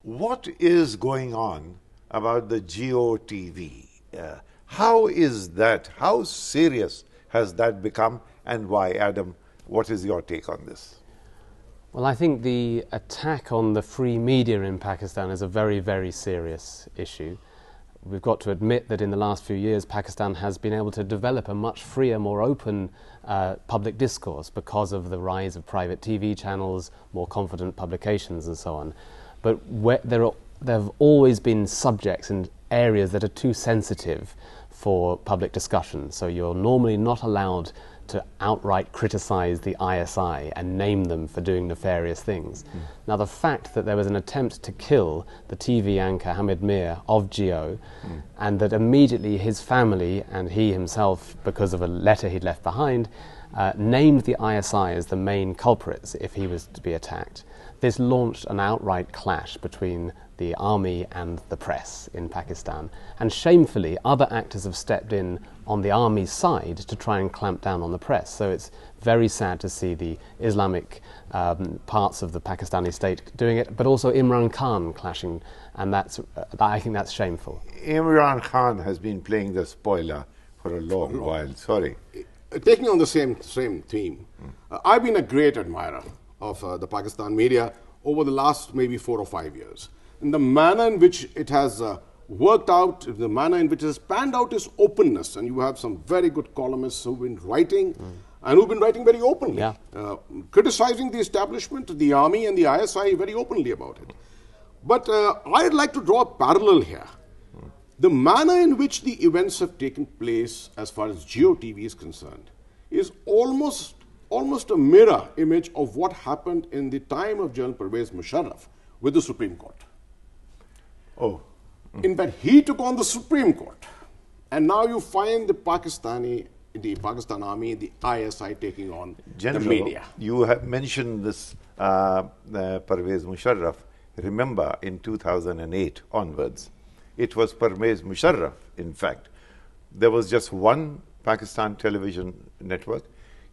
What is going on about the GeoTV? How is that? How serious has that become, and why? Adam, what is your take on this? Well, I think the attack on the free media in Pakistan is a very, very serious issue. We've got to admit that in the last few years, Pakistan has been able to develop a much freer, more open public discourse because of the rise of private TV channels, more confident publications and so on. But there have always been subjects and areas that are too sensitive for public discussion. So you're normally not allowed to outright criticize the ISI and name them for doing nefarious things. Now, the fact that there was an attempt to kill the TV anchor Hamid Mir of Geo, and that immediately his family and he himself, because of a letter he'd left behind, named the ISI as the main culprits if he was to be attacked. This launched an outright clash between the army and the press in Pakistan. And shamefully, other actors have stepped in on the army's side to try and clamp down on the press. So it's very sad to see the Islamic parts of the Pakistani state doing it, but also Imran Khan clashing, and I think that's shameful. Imran Khan has been playing the spoiler for a long while. Sorry. Taking on the same theme, I've been a great admirer of the Pakistan media over the last maybe 4 or 5 years. And the manner in which it has worked out, the manner in which it has panned out is openness. And you have some very good columnists who've been writing and who've been writing very openly, criticizing the establishment, the army and the ISI very openly about it. But I'd like to draw a parallel here. The manner in which the events have taken place as far as GeoTV is concerned is almost a mirror image of what happened in the time of General Pervez Musharraf with the Supreme Court. In that he took on the Supreme Court, and now you find the Pakistan Army, the ISI taking on the media. You have mentioned this Pervez Musharraf. Remember, in 2008 onwards, it was Pervez Musharraf, in fact. There was just one Pakistan television network.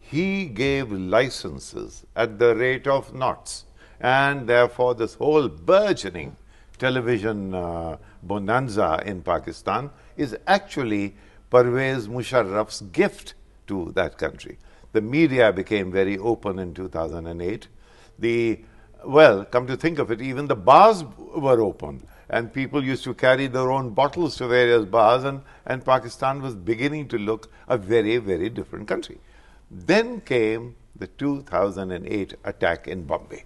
He gave licenses at the rate of knots, and therefore this whole burgeoning television bonanza in Pakistan is actually Pervez Musharraf's gift to that country. The media became very open in 2008. Well, come to think of it, even the bars were open, and people used to carry their own bottles to various bars, and Pakistan was beginning to look a very, very different country. Then came the 2008 attack in Bombay.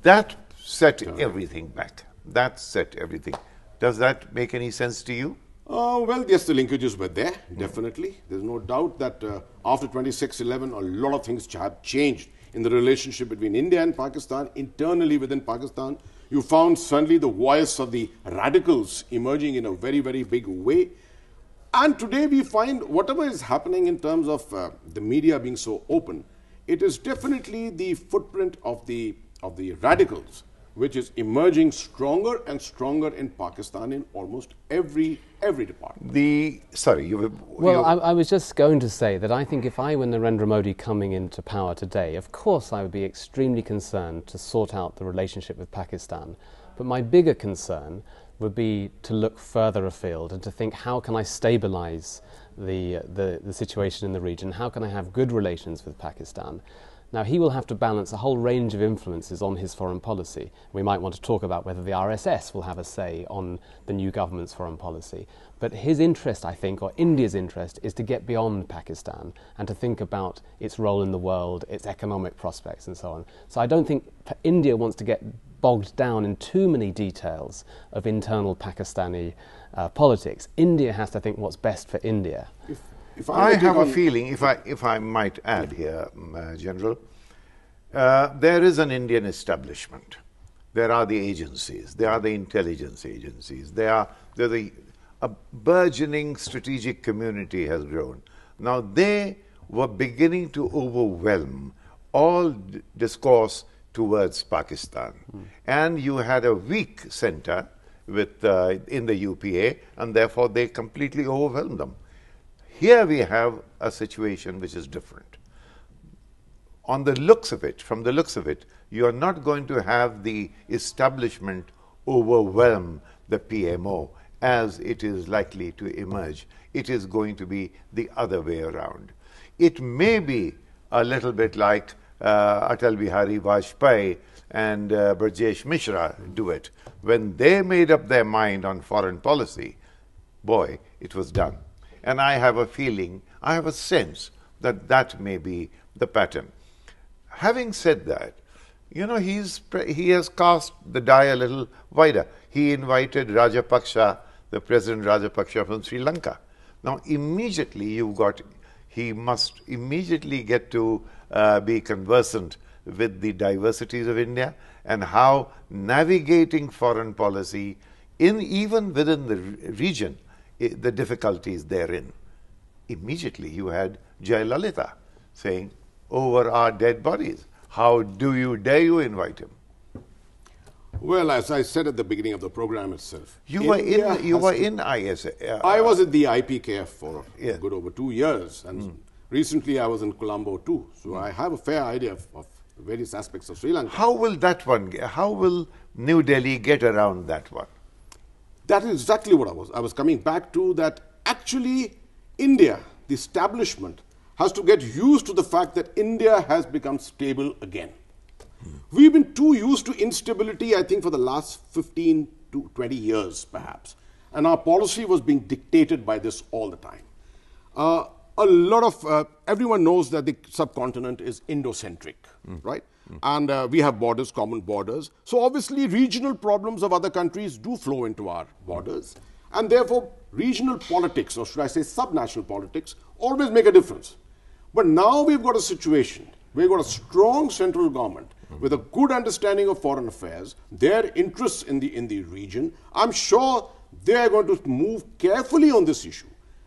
That set everything back. That set everything. Does that make any sense to you? Well, yes, the linkages were there, definitely. There's no doubt that after 26/11, a lot of things have changed in the relationship between India and Pakistan. Internally within Pakistan, you found suddenly the voice of the radicals emerging in a very, very big way. And today we find whatever is happening in terms of the media being so open, it is definitely the footprint of the radicals, which is emerging stronger and stronger in Pakistan in almost every department. I was just going to say that I think if I were Narendra Modi coming into power today, of course I would be extremely concerned to sort out the relationship with Pakistan. But my bigger concern would be to look further afield and to think, how can I stabilize the situation in the region? How can I have good relations with Pakistan? Now, he will have to balance a whole range of influences on his foreign policy. We might want to talk about whether the RSS will have a say on the new government's foreign policy. But his interest, I think, or India's interest, is to get beyond Pakistan and to think about its role in the world, its economic prospects, and so on. So I don't think India wants to get bogged down in too many details of internal Pakistani politics. India has to think what's best for India. If I have a feeling, if I might add here, General, there is an Indian establishment. There are the agencies. There are the intelligence agencies. A burgeoning strategic community has grown. Now, they were beginning to overwhelm all discourse towards Pakistan. And you had a weak center in the UPA, and therefore they completely overwhelmed them. Here we have a situation which is different. From the looks of it, you are not going to have the establishment overwhelm the PMO as it is likely to emerge. It is going to be the other way around. It may be a little bit like Atal Bihari Vajpayee and Brajesh Mishra do it. When they made up their mind on foreign policy, boy, it was done. And I have a feeling, I have a sense that that may be the pattern. Having said that, you know, he has cast the die a little wider. He invited Rajapaksa, the President Rajapaksa from Sri Lanka. Now, immediately he must immediately get to be conversant with the diversities of India and how navigating foreign policy even within the region, the difficulties therein. Immediately you had Jayalalitha saying, over our dead bodies, how do you dare you invite him? Well, as I said at the beginning of the program itself, you were in ISA. I was at the IPKF for a good over 2 years, and recently I was in Colombo too. So I have a fair idea of various aspects of Sri Lanka. How will New Delhi get around that one? That is exactly what I was coming back to, that actually India, the establishment, has to get used to the fact that India has become stable again. We've been too used to instability, I think, for the last 15 to 20 years, perhaps. And our policy was being dictated by this all the time. Everyone knows that the subcontinent is Indo-centric, right? And we have borders, common borders. So obviously regional problems of other countries do flow into our borders. And therefore regional politics, or should I say subnational politics, always make a difference. But now we've got a situation, we've got a strong central government with a good understanding of foreign affairs, their interests in the region. I'm sure they are going to move carefully on this issue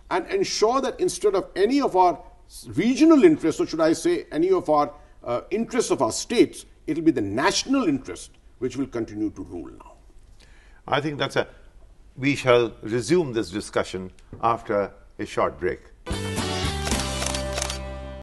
and ensure that instead of any of our regional interests, or should I say any of our interests of our states, it will be the national interest which will continue to rule now. I think we shall resume this discussion after a short break.